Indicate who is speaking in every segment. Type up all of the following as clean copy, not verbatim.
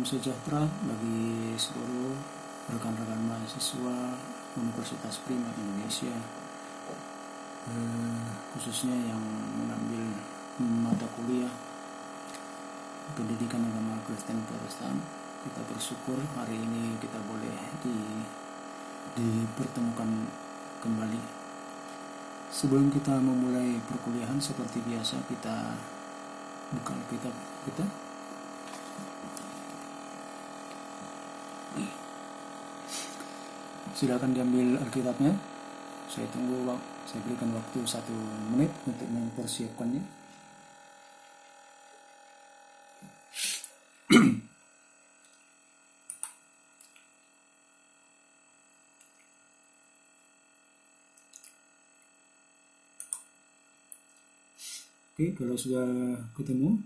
Speaker 1: Salam sejahtera bagi seluruh rekan-rekan mahasiswa Universitas Prima Indonesia, khususnya yang mengambil mata kuliah pendidikan agama Kristen Protestan. Kita bersyukur hari ini kita boleh dipertemukan kembali. Sebelum kita memulai perkuliahan, seperti biasa kita buka Alkitab kita. Silakan diambil Alkitabnya. Saya berikan waktu 1 menit untuk mempersiapkannya. Oke, kalau sudah ketemu,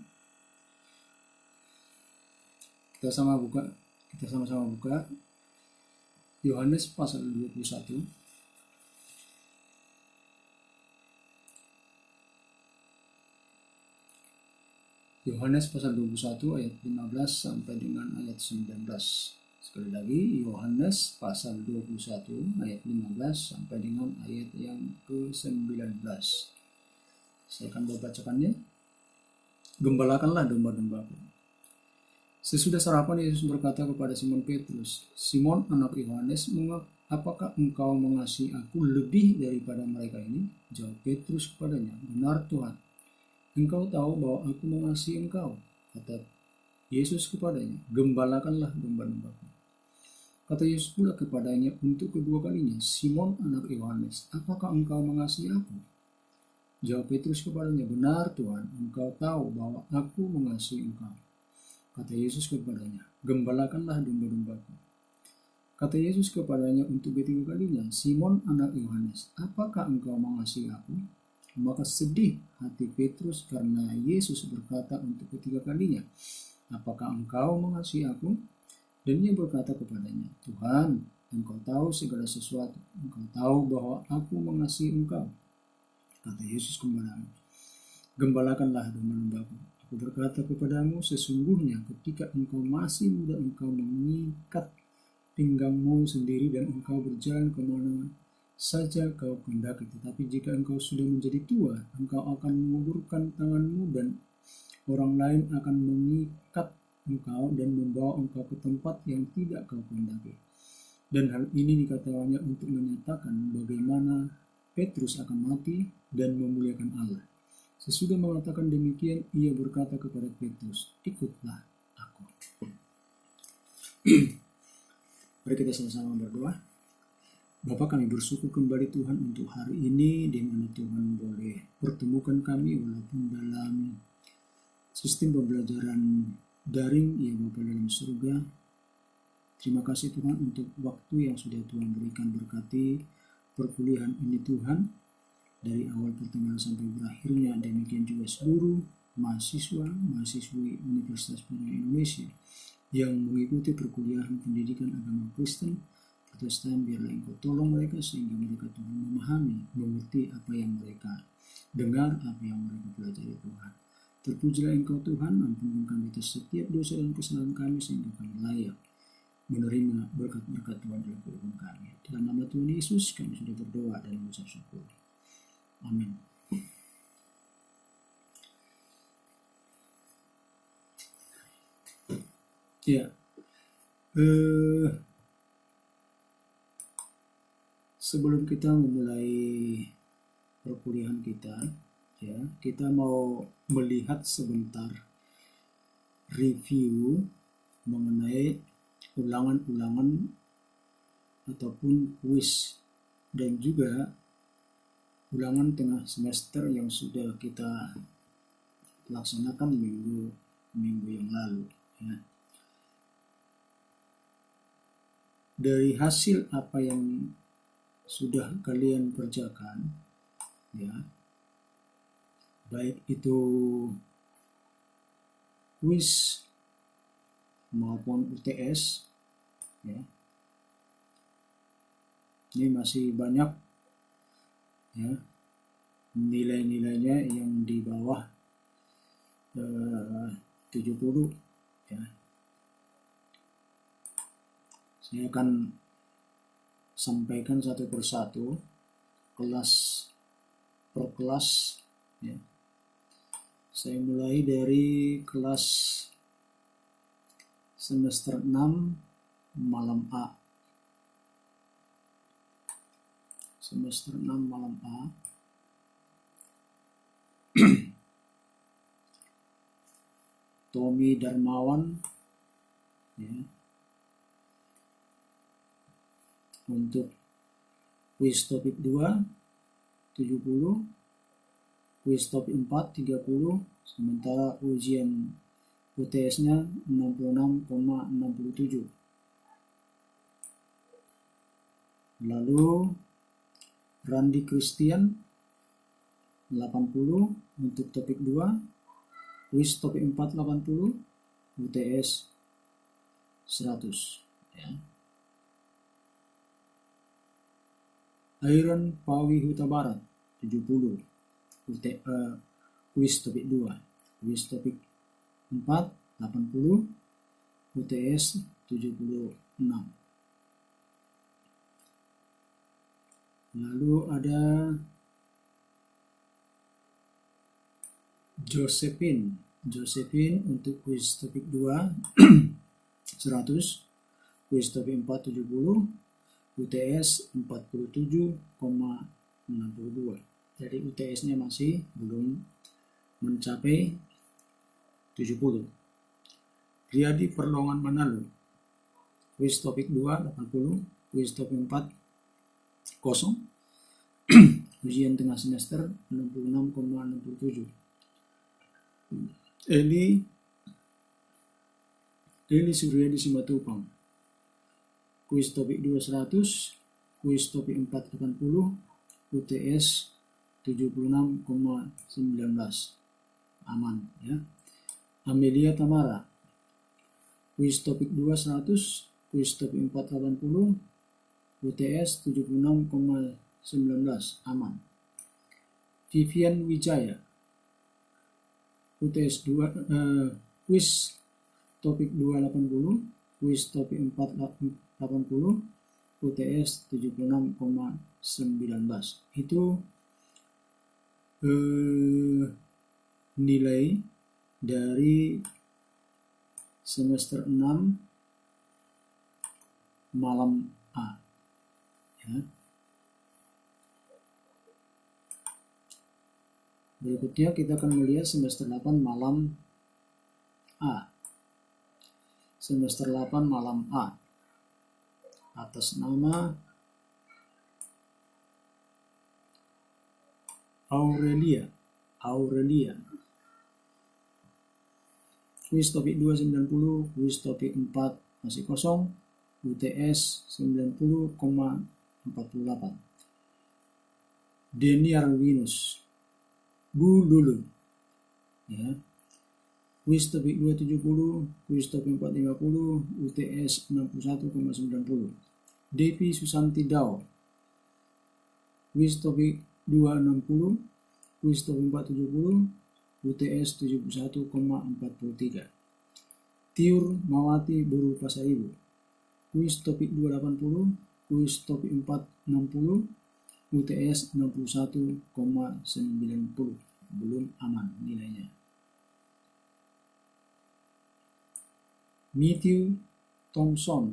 Speaker 1: kita sama-sama buka Yohanes pasal 21. Yohanes pasal 21 ayat 15 sampai dengan ayat 19. Sekali lagi, Yohanes pasal 21 ayat 15 sampai dengan ayat yang ke-19. Saya akan membacakannya. Gembalakanlah domba-dombaku. Sesudah sarapan, Yesus berkata kepada Simon Petrus, "Simon, anak Yohanes, apakah engkau mengasihi aku lebih daripada mereka ini?" Jawab Petrus kepadanya, "Benar Tuhan, engkau tahu bahwa aku mengasihi engkau." Kata Yesus kepadanya, "Gembalakanlah domba-dombaku." Kata Yesus pula kepadanya untuk kedua kalinya, "Simon, anak Yohanes, apakah engkau mengasihi aku?" Jawab Petrus kepadanya, "Benar Tuhan, engkau tahu bahwa aku mengasihi engkau." Kata Yesus kepadanya, "Gembalakanlah domba-dombaku." Kata Yesus kepadanya untuk ketiga kalinya, "Simon, anak Yohanes, apakah engkau mengasihi aku?" Maka sedih hati Petrus karena Yesus berkata untuk ketiga kalinya, "Apakah engkau mengasihi aku?" Dan ia berkata kepadanya, "Tuhan, engkau tahu segala sesuatu. Engkau tahu bahwa aku mengasihi engkau." Kata Yesus kepadanya, "Gembalakanlah domba-dombaku. Aku berkata kepadamu, sesungguhnya ketika engkau masih muda, engkau mengikat pinggangmu sendiri dan engkau berjalan kemana saja kau kehendaki. Tetapi jika engkau sudah menjadi tua, engkau akan mengulurkan tanganmu dan orang lain akan mengikat engkau dan membawa engkau ke tempat yang tidak kau kehendaki." Dan hal ini dikatakannya untuk menyatakan bagaimana Petrus akan mati dan memuliakan Allah. Sesudah mengatakan demikian, ia berkata kepada Petrus, "Ikutlah aku." Mari kita sama-sama berdoa. Bapa, kami bersyukur kembali Tuhan untuk hari ini, di mana Tuhan boleh pertemukan kami walaupun dalam sistem pembelajaran daring, ya Bapa dalam surga. Terima kasih Tuhan untuk waktu yang sudah Tuhan berikan. Berkati perkuliahan ini Tuhan, dari awal pertengahan sampai berakhirnya. Demikian juga seluruh mahasiswi Universitas Prima Indonesia yang mengikuti perkuliahan pendidikan agama Kristen Protestan. Biarlah Engkau tolong mereka sehingga mereka Tuhan memahami, mengerti apa yang mereka dengar, apa yang mereka pelajari Tuhan. Terpujilah Engkau Tuhan, ampunkan kami atas setiap dosa dan kesalahan kami sehingga kami layak menerima berkat-berkat Tuhan dalam kehidupan kami. Dalam nama Tuhan Yesus kami sudah berdoa dan mengucap syukur. Amin. Ya, sebelum kita memulai perkuliahan kita, ya, kita mau melihat sebentar review mengenai ulangan-ulangan ataupun kuis dan juga ulangan tengah semester yang sudah kita laksanakan minggu yang lalu, ya. Dari hasil apa yang sudah kalian kerjakan, ya, baik itu kuis maupun UTS, ya, ini masih banyak, ya, nilai-nilainya yang di bawah 70, ya. Saya akan sampaikan satu persatu, kelas per kelas ya. Saya mulai dari kelas semester 6 malam A. Semester 6 malam A. Tommy Darmawan ya. Untuk kuis topik 2 70, kuis topik 4 30, sementara ujian UTS-nya 66,67. Lalu Randi Christian 80 untuk topik 2, kuis topik 4 80, UTS 100 ya. Iron Pawi Huta Barat 70 kuis topik 2, kuis topik 4 80, UTS 76. Lalu ada Josephine untuk kuis topik 2 100, kuis topik 4 70, UTS 47,62. Jadi UTS-nya masih belum mencapai 70. Riyadi Perlongan Manalo, kuis topik 2 80, kuis topik 4 kosong, ujian tengah semester 66,67. Eli Suryadi Simatupang, kuis topik 2 100, kuis topik 4 80, UTS 76,19. Aman ya. Amelia Tamara, kuis topik 2 100, kuis topik 4 80, UTS 76,19. Aman. Vivian Wijaya, UTS 2 kuis topik 2 80, kuis topik 4 80, UTS 76,19. Itu nilai dari semester 6 malam A ya. Berikutnya kita akan melihat semester 8 malam A. Semester 8 malam A atas nama Aurelia. Kuis topik 2 90, kuis topik 4 masih kosong, UTS 90,48. Deni Arwinus, Bu Lulu ya. Kuis topik 2 70, kuis topik 4 50, UTS 61,90. Devi Susanti Dao, kuis topik 2 60, kuis topik 4 70, UTS 71,43. Tiur Mawati Buru Pasaibu, kuis topik 2 80, kuis topik 4 60, UTS 61,90. Belum aman nilainya. Matthew Thompson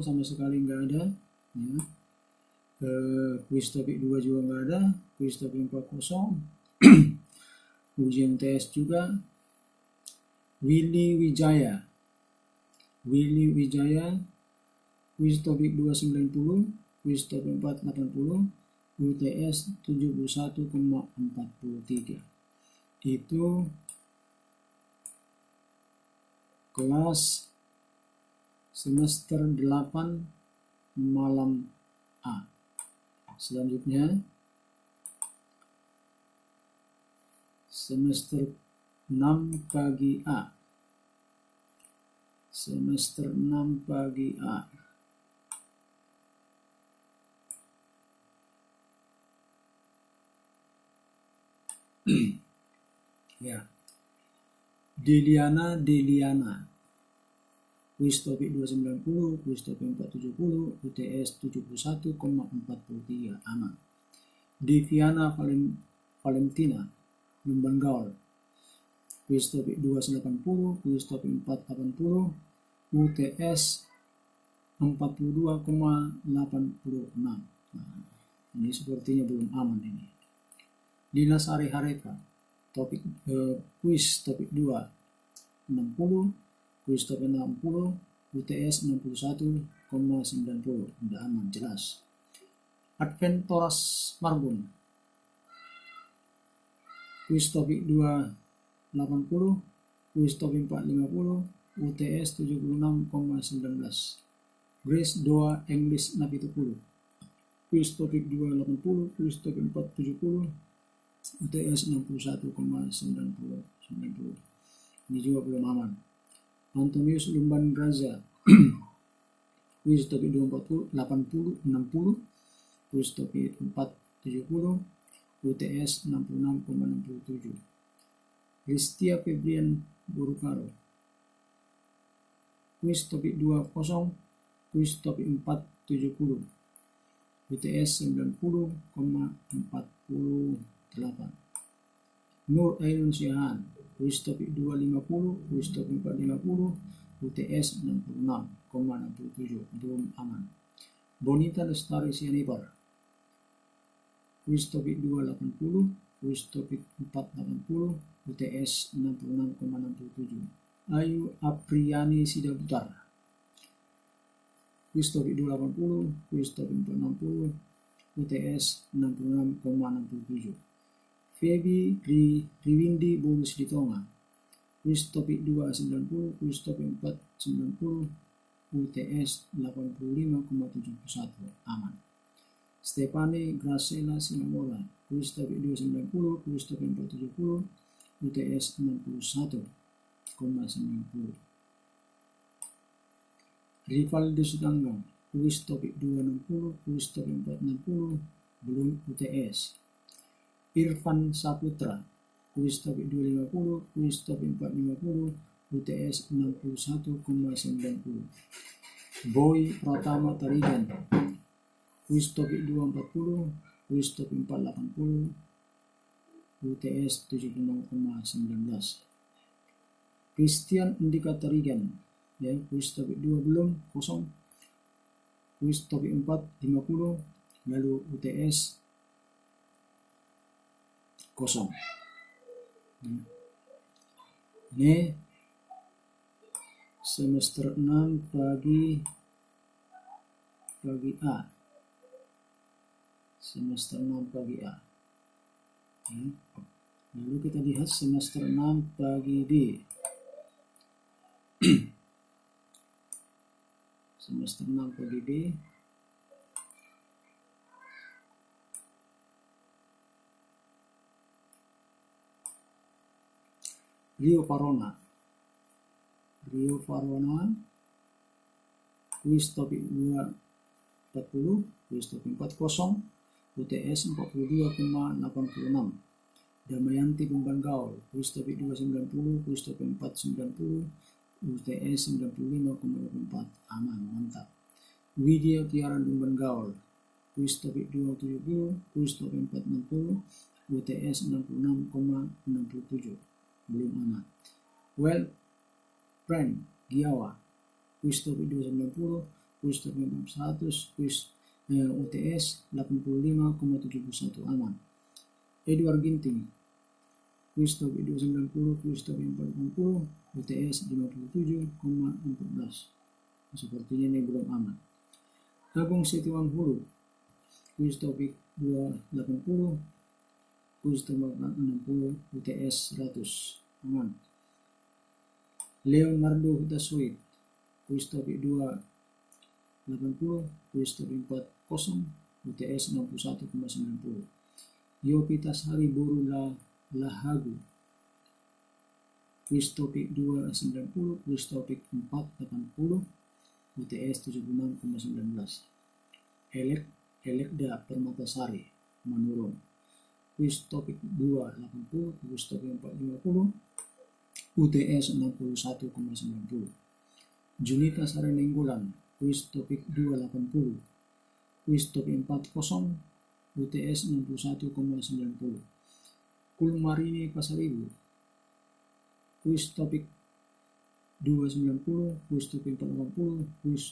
Speaker 1: sama sekali nggak ada ya. Kuis topik 2 juga nggak ada, kuis topik 4 kosong. Ujian tes juga. Willy Wijaya, kuis topik 2 90, kuis topik 4 80, UTS 71,43. Itu kelas semester 8 malam A. Selanjutnya semester 6 pagi A. Semester 6 pagi A. Ya. Deliana, kuis topik 290, kuis topik 470, UTS 71,43 aman. Diviana Valentina, Lumban Gaul, kuis topik 280, kuis topik 480, UTS 42,86. Ini sepertinya belum aman ini. Dinas Ari Hareka, topik kuis topik 260, kuis topik 60, UTS 61,90. Tidak aman, jelas. Adventoras Marbun, kuis topik 280, kuis topik 450, UTS 76,19. Grace Doa English Napitupulu, kuis topik 280, kuis topik 470, UTS 61,90. Ini juga belum aman. Antonius Lumban Graza, kuis topik 240, 80, 60, kuis topik 470, UTS 66,67. Ristia Febrian Burukaro, kuis topik 20, kuis topik 470, UTS 90,48. Nur Ainun Syahan, kuis topik 250, kuis topik 450, UTS 66,67. Belum aman. Bonita Lestari Sianipar, kuis topik 280, kuis topik 480, UTS 66,67. Ayu Apriani Sidaputar, kuis topik 280, kuis topik 460, UTS 66,67. Febi Riwindi Bonus Ditonga, kuis topik 290, kuis topik 490, UTS 85,71. Aman. Stefani Gracela Sinamola, kuis topik 290, kuis topik 470, UTS 61,90. Rivaldo Sutanggang, kuis topik 260, kuis topik 460, belum UTS. Irfan Saputra, kuis topik 250, kuis topik 450, UTS 61,90. Boy Pratama Tarigan, kuis topik 240, kuis topik 480, UTS 76,19. Christian Indika Tarigan, ya, kuis topik 2 belum, kosong. Kuis topik 450, lalu UTS kosong. Ini semester 6 bagi A. Semester 6 bagi A. Ya. Lalu kita lihat semester 6 bagi B. Semester 6 bagi B. Rio Varona, kuis topik 240, kuis topik 40, UTS 42,86. Damayanti Lumban Gaul, kuis topik 290, kuis topik 490, UTS 95,84. Aman, mantap. Widya Tiara Lumban Gaul, kuis topik 270, kuis topik 460, UTS 66,67. Belum aman. Well, Friend Giawa, kuis topik 290, kuis topik 400, kuis UTS 85,71. Aman. Edward Ginting, kuis topik 290, kuis topik 480, UTS 57,14. Sepertinya ini belum aman. Agung Setiawan Hulu, kuis topik 280, kuis topik 460, UTS 100. Aman. Leonardo Hutasuit, kuis topik 280, kuis topik 40, UTS 61,90. Yopita Sari Boru Lahagu, kuis topik 290, kuis topik 480, UTS 76,19. Elekda Permatasari Manurung, kuis topik 280, kuis topik 450, UTS 61,90. Junita Sari Nenggolan, kuis topik 280, kuis topik 40, UTS 61,90. Kulmarini Pasaribu, kuis topik 290, kuis topik 480, kuis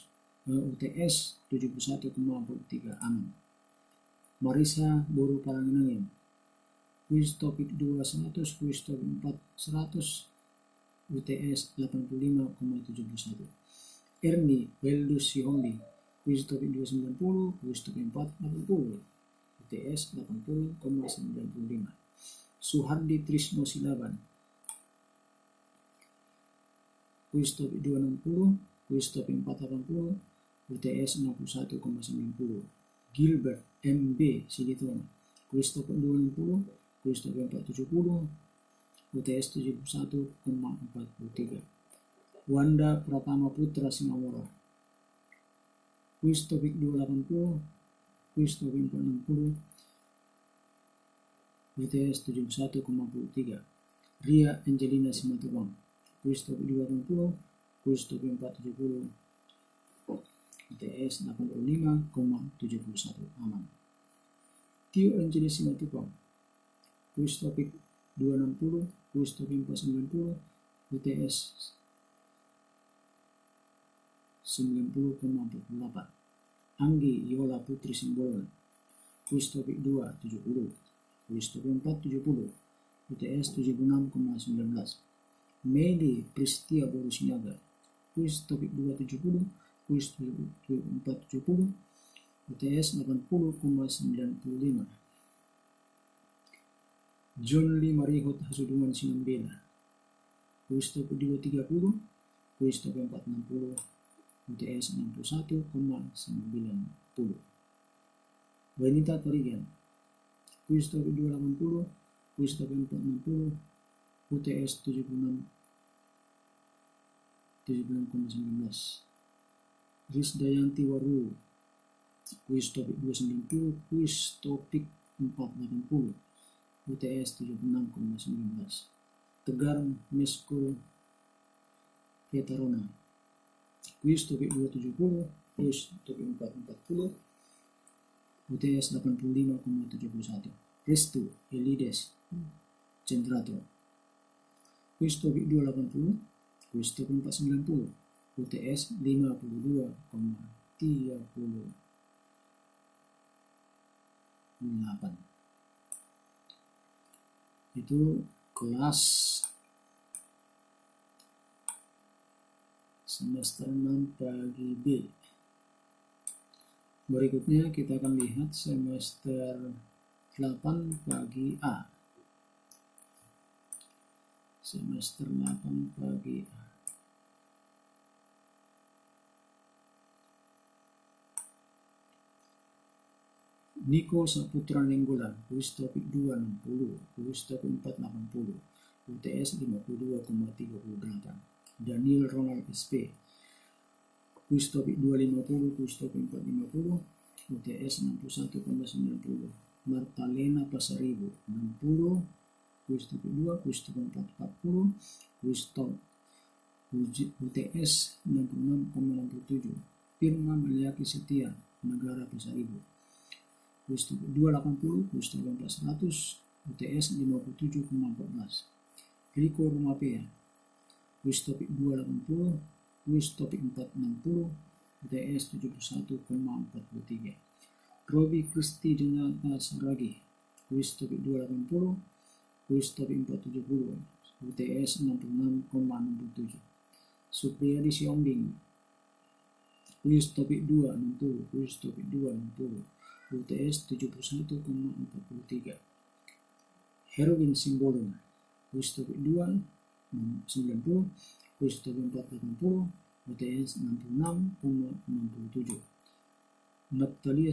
Speaker 1: UTS 71,43 aman. Marisa Boru Paranginangin, kuis topik 200, kuis topik 400, UTS 85,71. Erni Weldus Sihondi, kuis topik 290, kuis topik 480, UTS 80,95. Suhardi Trisno Silaban, kuis topik 260, kuis topik 480, UTS 61,90. Gilbert MB Sigitono, kuis topik 260, kuis topik 470, UTS 71,43. Wanda Pratama Putra Singamora, kuis topik 280, kuis topik 460, UTS 71,43. Ria Angelina Simatupang, kuis topik 280, kuis topik 470, UTS 85,71 aman. Tio Angelina Simatupang, kuis topik 260, kuis topik 490, UTS 90,48. Anggi Yola Putri Simbolon, kuis topik 270, kuis topik 470, UTS 76,19. Medi Pristia Boru Sinaga, kuis topik 270, kuis topik 470, UTS 80,95. John Lee Marihot Hasudungan Sinambela, kuis topik 230, kuis topik 460, UTS 61,90. Wanita Torigan, kuis topik 280, kuis topik 460, UTS 76,19. Risdayanti Waru, kuis topik 290, kuis topik 480, UTS 76,19. Tegar Mesko Vetarona, kuis topik 270, kuis topik 440, UTS 85,71. Restu Elides Centrato, kuis topik 280, kuis topik 490, UTS 52,38. Itu kelas semester 6 pagi B. Berikutnya kita akan lihat semester 8 pagi A. Semester 8 pagi A. Niko Saputra Nenggolan, kuis topik 260, kuis topik 480, UTS 52,38. Daniel Ronald SP, kuis topik 250, kuis topik 450, UTS 61,90. Martalena Pasaribu 60, kuis topik 2, kuis topik 440, kuis topik UTS 66,67. Firman Meliaki Setia Negara Pasaribu, kuis topik 280, kuis topik 400, UTS 57,14. Riko Rumapea, kuis topik 280, kuis topik 460, UTS 71,43. Robi Kristi Jonathan Saragi, kuis topik 280, kuis topik 470, UTS 66,67. Supriyadi Siombing, kuis topik 260, kuis topik 260, UTS 71,43. Herwin Simbolon, kuis topik 290, kuis topik 480, UTS 66,67. Natalia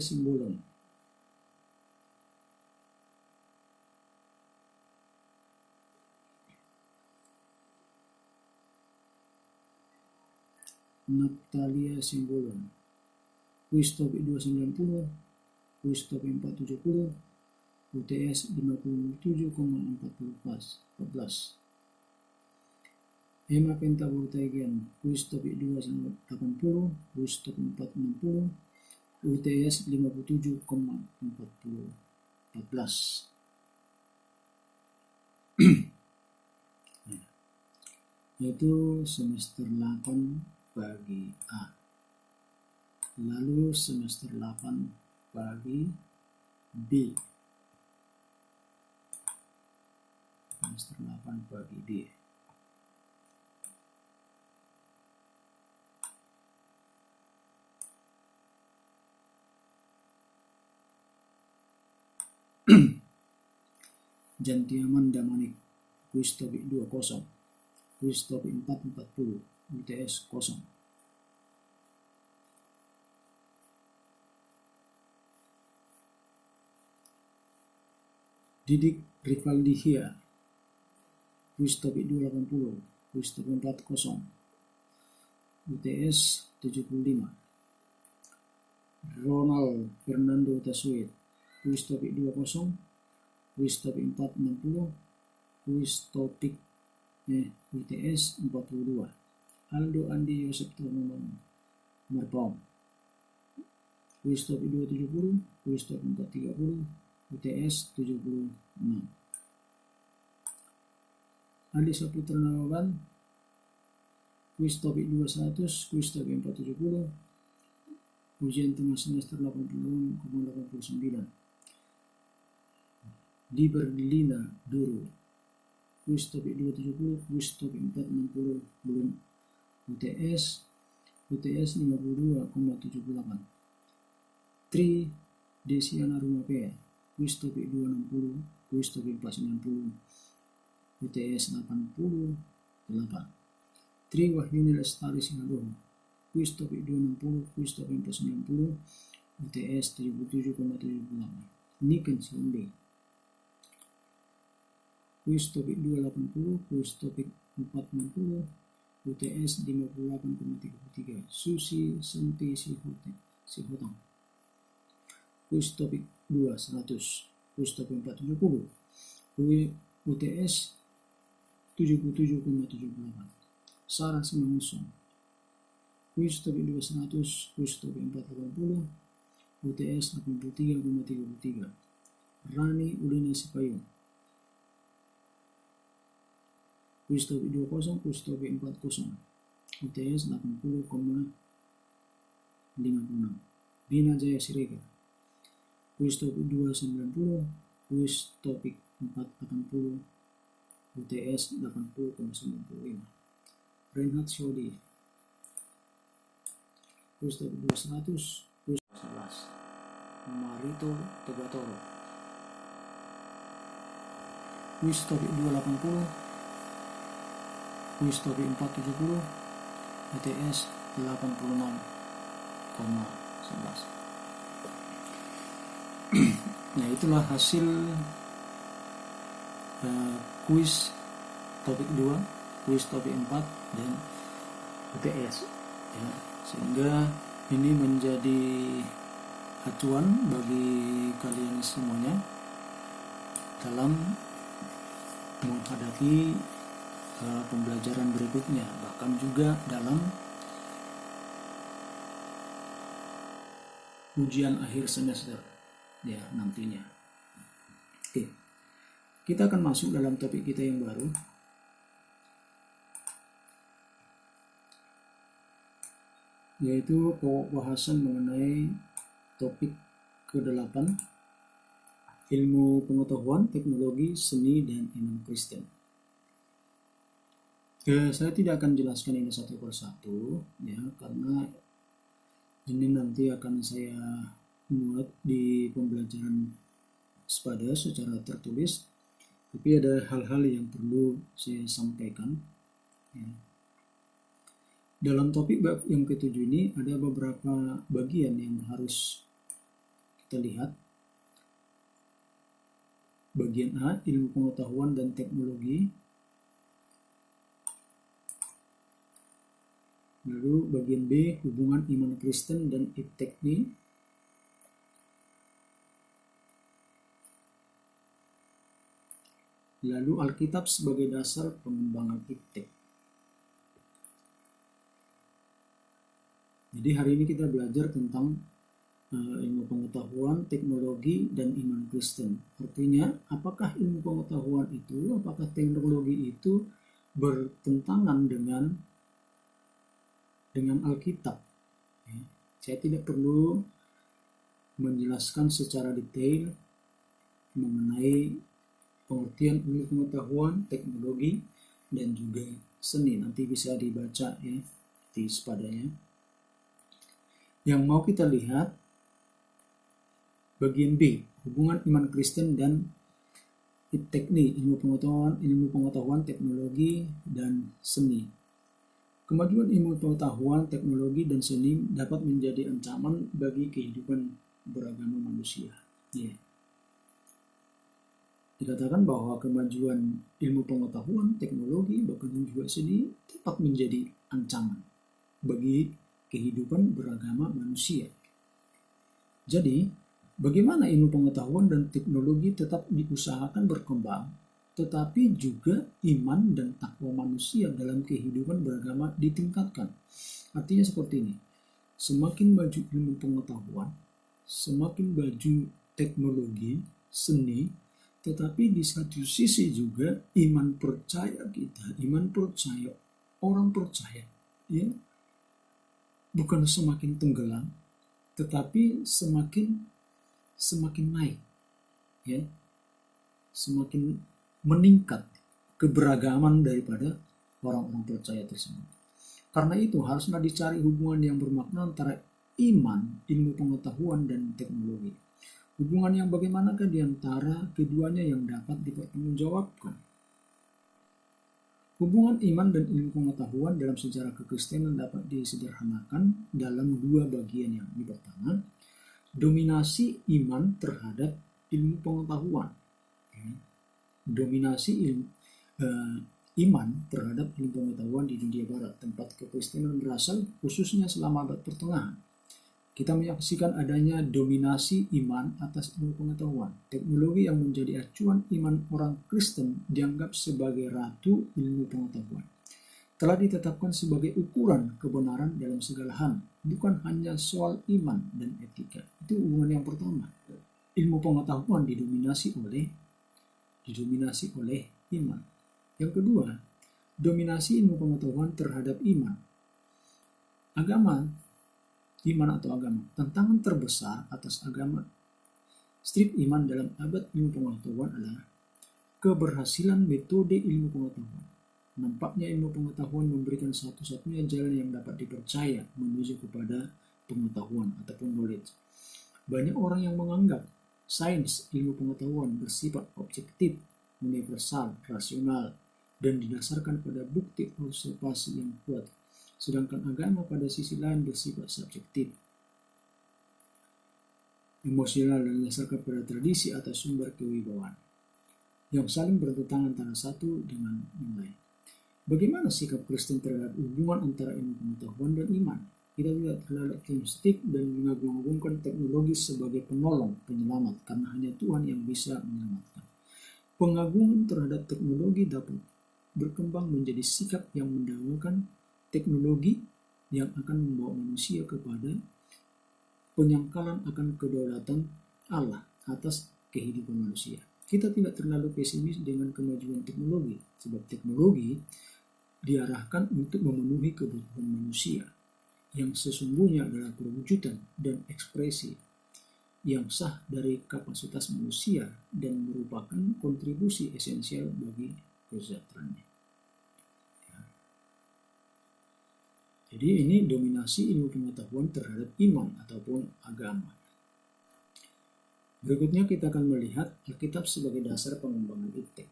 Speaker 1: Simbolon, kuis topik 290, kuis topik 470, UTS 57,14. EMA pentavoltaikian kuis topik 2 80, kuis topik 4 60, UTS 57,14. Yaitu semester 8 bagi A. Lalu semester 8 bagi B. Semester 8 bagi B. Jantiaman Damanik kuis topik 2 kosong, kuis topik 4 40, UTS kosong. Didik Rifaldihia kuis topik 2 80, kuis topik 4 kosong, UTS 75. Ronald Fernando Tasuit kuis topik 2 kosong, kuis topik 4 60, kuis topik UTS 42. Aldo Andi Yosep Tomoman Marpom kuis topik 2 70, kuis topik 4 30, UTS 76. Adi Saputra Nawaban kuis topik 2 100, kuis topik 4 70, ujian tengah semester 80,89. Di Berlina Duru kuis topik 270, kuis topik 460 belum UTS 52,78. Tri Desiana Rumapea kuis topik 260, kuis topik 490, UTS 88. Tri Wahyuni Lestari Singadoho kuis topik 260, kuis topik 490, UTS 77,78. Niken Siombe kuis topik 280, kuis topik 460, UTS 58,33. Susi Santi Sihotang kuis topik 2 100, kuis topik 470, UTS 77,78. Sarah Simanguson kuis topik 2 100, kuis topik 480, UTS 83,33. Rani Ulina Sipayung kuis topik 20, kuis topik 40, UTS 80,56. Bina Jaya Sirega kuis topik 290, kuis topik 480, UTS 80,95. Reinhard Shodi kuis topik 200, kuis 11. Marito Togatoro kuis topik 280, kuis topik 470, UTS 86,11. Nah, itulah hasil kuis topik 2, kuis topik 4 dan UTS ya, sehingga ini menjadi acuan bagi kalian semuanya dalam menghadapi pembelajaran berikutnya, bahkan juga dalam ujian akhir semester ya nantinya. Oke, kita akan masuk dalam topik kita yang baru, yaitu pokok bahasan mengenai topik ke-8, ilmu pengetahuan, teknologi, seni, dan iman Kristen. Saya tidak akan jelaskan ini satu persatu ya, karena ini nanti akan saya muat di pembelajaran sepada secara tertulis, tapi ada hal-hal yang perlu saya sampaikan ya. Dalam topik bab yang ke-7 ini ada beberapa bagian yang harus kita lihat. Bagian A, ilmu pengetahuan dan teknologi. Lalu bagian B, hubungan iman Kristen dan iptekni. Lalu Alkitab sebagai dasar pengembangan iptek. Jadi hari ini kita belajar tentang ilmu pengetahuan, teknologi, dan iman Kristen. Artinya, apakah ilmu pengetahuan itu, apakah teknologi itu bertentangan dengan Alkitab? Ya. Saya tidak perlu menjelaskan secara detail mengenai pengertian ilmu pengetahuan, teknologi, dan juga seni. Nanti bisa dibaca ya di sepadanya. Yang mau kita lihat bagian B, hubungan iman Kristen dan teknik, ilmu pengetahuan, teknologi, dan seni. Kemajuan ilmu pengetahuan, teknologi, dan seni dapat menjadi ancaman bagi kehidupan beragama manusia. Ya. Dikatakan bahwa kemajuan ilmu pengetahuan, teknologi, bahkan juga seni dapat menjadi ancaman bagi kehidupan beragama manusia. Jadi, bagaimana ilmu pengetahuan dan teknologi tetap diusahakan berkembang, tetapi juga iman dan takwa manusia dalam kehidupan beragama ditingkatkan. Artinya seperti ini, semakin maju ilmu pengetahuan, semakin maju teknologi, seni, tetapi di satu sisi juga iman percaya kita, orang percaya, ya, bukan semakin tenggelam, tetapi semakin naik, ya, semakin meningkat keberagaman daripada orang-orang percaya tersebut. Karena itu haruslah dicari hubungan yang bermakna antara iman, ilmu pengetahuan, dan teknologi. Hubungan yang bagaimanakah di antara keduanya yang dapat dipertanggungjawabkan? Hubungan iman dan ilmu pengetahuan dalam sejarah kekristenan dapat disederhanakan dalam dua bagian. Yang pertama, dominasi iman terhadap ilmu pengetahuan. Dominasi iman terhadap ilmu pengetahuan di dunia barat, tempat kekristenan berasal, khususnya selama abad pertengahan. Kita menyaksikan adanya dominasi iman atas ilmu pengetahuan. Teknologi yang menjadi acuan iman orang Kristen dianggap sebagai ratu ilmu pengetahuan. Telah ditetapkan sebagai ukuran kebenaran dalam segala hal, bukan hanya soal iman dan etika. Itu hubungan yang pertama. Ilmu pengetahuan didominasi oleh iman. Yang kedua, dominasi ilmu pengetahuan terhadap iman. Iman atau agama. Tantangan terbesar atas agama strip iman dalam abad ilmu pengetahuan adalah keberhasilan metode ilmu pengetahuan. Nampaknya ilmu pengetahuan memberikan satu-satunya jalan yang dapat dipercaya menuju kepada pengetahuan ataupun knowledge. Banyak orang yang menganggap sains ilmu pengetahuan bersifat objektif, universal, rasional, dan didasarkan pada bukti observasi yang kuat. Sedangkan agama pada sisi lain bersifat subjektif, emosional, dan didasarkan pada tradisi atau sumber kewibawaan yang saling bertentangan antara satu dengan yang lain. Bagaimana sikap Kristen terhadap hubungan antara ilmu pengetahuan dan iman? Kita tidak terlalu optimistik dan mengagung-agungkan teknologi sebagai penolong, penyelamat, karena hanya Tuhan yang bisa menyelamatkan. Pengagungan terhadap teknologi dapat berkembang menjadi sikap yang mendahulukan teknologi yang akan membawa manusia kepada penyangkalan akan kedaulatan Allah atas kehidupan manusia. Kita tidak terlalu pesimis dengan kemajuan teknologi, sebab teknologi diarahkan untuk memenuhi kebutuhan manusia, yang sesungguhnya adalah perwujudan dan ekspresi yang sah dari kapasitas manusia dan merupakan kontribusi esensial bagi kesejahteraannya. Jadi ini dominasi ilmu pengetahuan terhadap iman ataupun agama. Berikutnya kita akan melihat Alkitab sebagai dasar pengembangan iptek.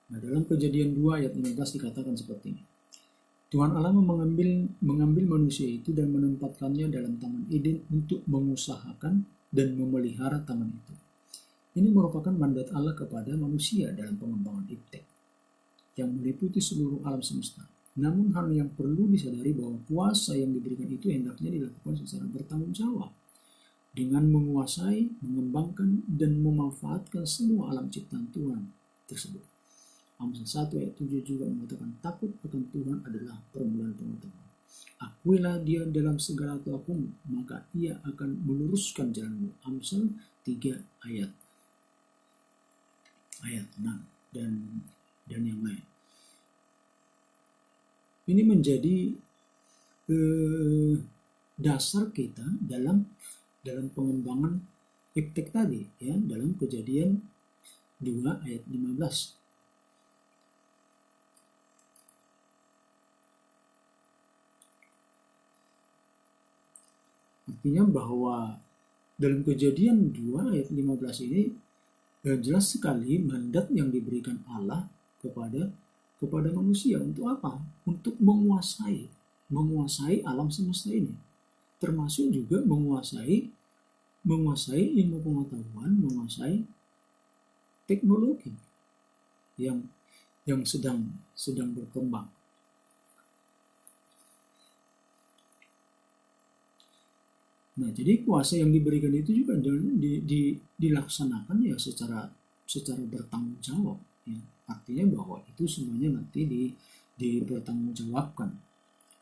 Speaker 1: Nah, dalam Kejadian 2 ayat 15 dikatakan seperti ini. Tuhan Allah mengambil manusia itu dan menempatkannya dalam Taman Eden untuk mengusahakan dan memelihara taman itu. Ini merupakan mandat Allah kepada manusia dalam pengembangan iptek yang meliputi seluruh alam semesta. Namun hal yang perlu disadari bahwa kuasa yang diberikan itu hendaknya dilakukan secara bertanggung jawab dengan menguasai, mengembangkan, dan memanfaatkan semua alam ciptaan Tuhan tersebut. Amsal 1 ayat 7 juga mengatakan takut akan Tuhan adalah permulaan pengetahuan. Akuilah dia dalam segala kelakuanmu, maka ia akan meluruskan jalanmu. Amsal 3 ayat 6 dan yang lain. Ini menjadi dasar kita dalam pengembangan iptek tadi, ya, dalam Kejadian 2 ayat 15. Artinya bahwa dalam Kejadian 2 ayat 15 ini jelas sekali mandat yang diberikan Allah kepada manusia untuk apa? Untuk menguasai alam semesta ini. Termasuk juga menguasai ilmu pengetahuan, menguasai teknologi yang sedang berkembang. Nah, jadi kuasa yang diberikan itu juga dilaksanakan ya secara bertanggung jawab. Ya. Artinya bahwa itu semuanya nanti dipertanggungjawabkan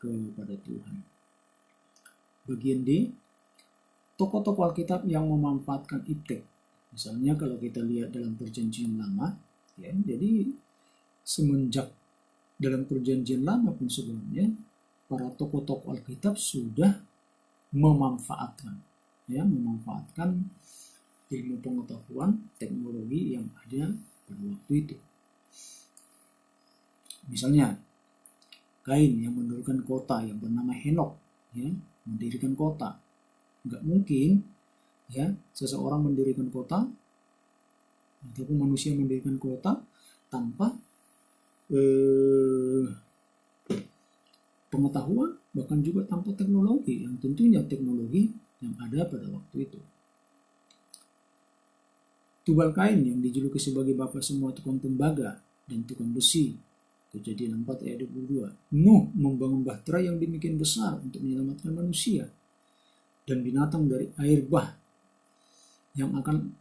Speaker 1: kepada Tuhan. Bagian D, tokoh-tokoh Alkitab yang memanfaatkan iptek. Misalnya kalau kita lihat dalam Perjanjian Lama, ya, jadi semenjak dalam Perjanjian Lama pun sebelumnya, para tokoh-tokoh Alkitab sudah memanfaatkan ilmu pengetahuan, teknologi yang ada pada waktu itu. Misalnya Kain yang mendirikan kota yang bernama Henok, ya, mendirikan kota. Nggak mungkin, ya, seseorang mendirikan kota ataupun manusia mendirikan kota tanpa pengetahuan, bahkan juga tanpa teknologi, yang tentunya teknologi yang ada pada waktu itu. Tubal Kain yang dijuluki sebagai bapak semua tukang tembaga dan tukang besi, Kejadian 4 ayat 22. Nuh membangun bahtera yang demikian besar untuk menyelamatkan manusia dan binatang dari air bah yang akan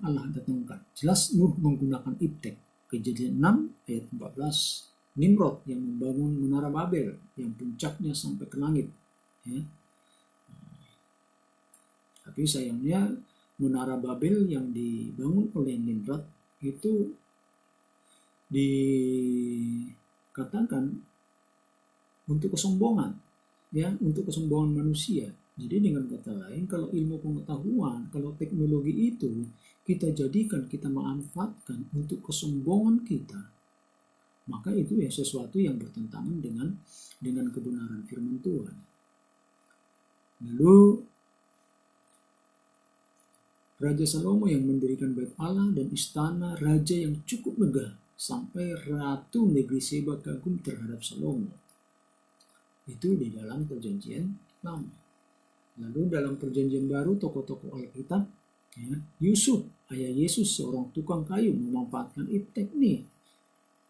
Speaker 1: Allah datangkan. Jelas Nuh menggunakan iptek. Kejadian 6 ayat 14. Nimrod yang membangun menara Babel yang puncaknya sampai ke langit, ya. Tapi sayangnya menara Babel yang dibangun oleh Nimrod itu dikatakan untuk kesombongan, ya, untuk kesombongan manusia. Jadi dengan kata lain, kalau ilmu pengetahuan, kalau teknologi itu kita jadikan, kita manfaatkan untuk kesombongan kita, maka itu ya sesuatu yang bertentangan dengan kebenaran firman Tuhan. Lalu Raja Salomo yang mendirikan bait Allah dan istana, raja yang cukup megah sampai Ratu Negeri Seba kagum terhadap Salomo. Itu di dalam Perjanjian Lama. Lalu dalam Perjanjian Baru, tokoh-tokoh Alkitab, ya, Yusuf, ayah Yesus, seorang tukang kayu, memanfaatkan iptek nih.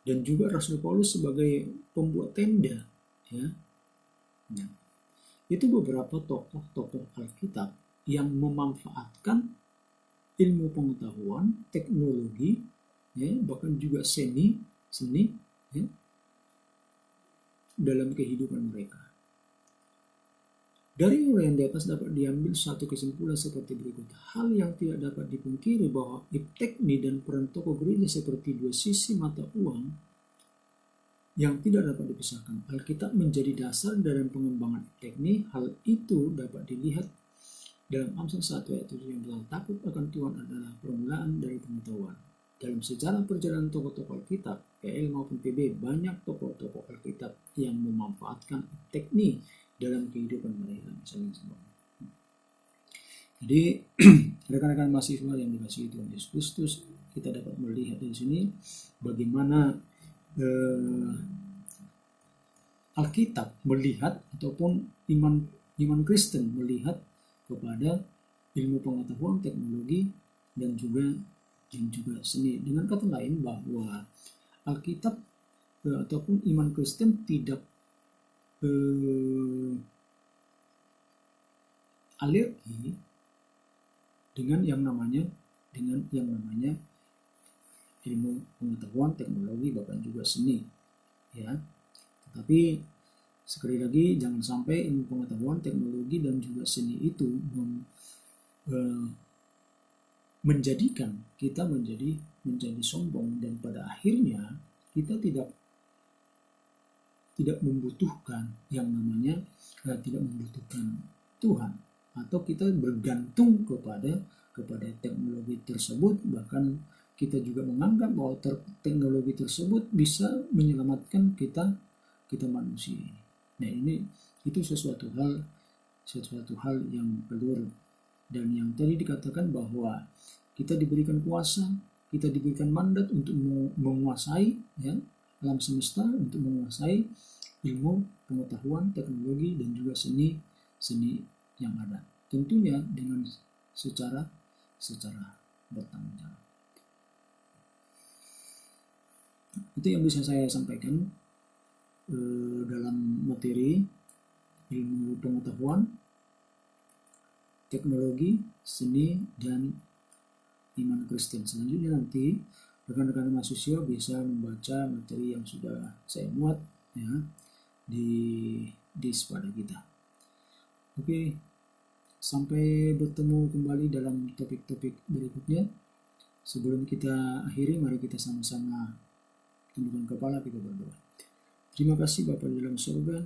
Speaker 1: Dan juga Rasul Paulus sebagai pembuat tenda, ya. Nah, itu beberapa tokoh-tokoh Alkitab yang memanfaatkan ilmu pengetahuan, teknologi, ya, bahkan juga seni, ya, dalam kehidupan mereka. Dari uraian di atas dapat diambil satu kesimpulan seperti berikut. Hal yang tidak dapat dipungkiri bahwa iptekni dan peran tokoh gereja seperti dua sisi mata uang yang tidak dapat dipisahkan. Alkitab menjadi dasar dalam pengembangan iptekni. Hal itu dapat dilihat dalam Amsal 1 ayat 7 yang bilang, takut akan Tuhan adalah permulaan dari pengetahuan. Dalam sejarah perjalanan tokoh-tokoh Alkitab, PL maupun PB, banyak tokoh-tokoh Alkitab yang memanfaatkan iptekni dalam kehidupan mereka, misalnya semua. Jadi rekan-rekan mahasiswa yang dikasihi Tuhan Yesus Kristus, kita dapat melihat di sini bagaimana Alkitab melihat ataupun iman Kristen melihat kepada ilmu pengetahuan, teknologi, dan juga seni. Dengan kata lain bahwa Alkitab ataupun iman Kristen tidak alergi dengan yang namanya ilmu pengetahuan, teknologi, bahkan juga seni, ya. Tetapi Sekali lagi, jangan sampai ilmu pengetahuan, teknologi, dan juga seni itu menjadikan kita menjadi sombong, dan pada akhirnya kita tidak membutuhkan yang namanya tidak membutuhkan Tuhan, atau kita bergantung kepada teknologi tersebut. Bahkan kita juga menganggap bahwa teknologi tersebut bisa menyelamatkan kita manusia. Nah, itu sesuatu hal yang keliru. Dan yang tadi dikatakan bahwa kita diberikan kuasa, kita diberikan mandat untuk menguasai alam semesta, untuk menguasai ilmu pengetahuan, teknologi, dan juga seni yang ada. Tentunya dengan secara bertanggung jawab. Itu yang bisa saya sampaikan dalam materi ilmu pengetahuan, teknologi, seni, dan iman Kristen. Selanjutnya nanti rekan-rekan mahasiswa bisa membaca materi yang sudah saya muat di pada kita. Oke, sampai bertemu kembali dalam topik-topik berikutnya. Sebelum kita akhiri, mari kita sama-sama tundukkan kepala, kita berdoa. Terima kasih Bapa di dalam surga,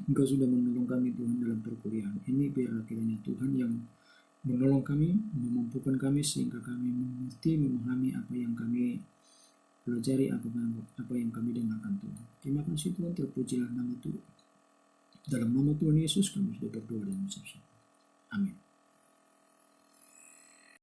Speaker 1: Engkau sudah menolong kami Tuhan dalam perkuliahan ini. Biarlah kiranya Tuhan yang menolong kami, memampukan kami sehingga kami mengerti, memahami apa yang kami pelajari, apa yang kami dengarkan Tuhan. Terima kasih Tuhan, terpujilah nama Tuhan. Dalam nama Tuhan Yesus kami sudah berdoa dan mengucap syukur. Amin.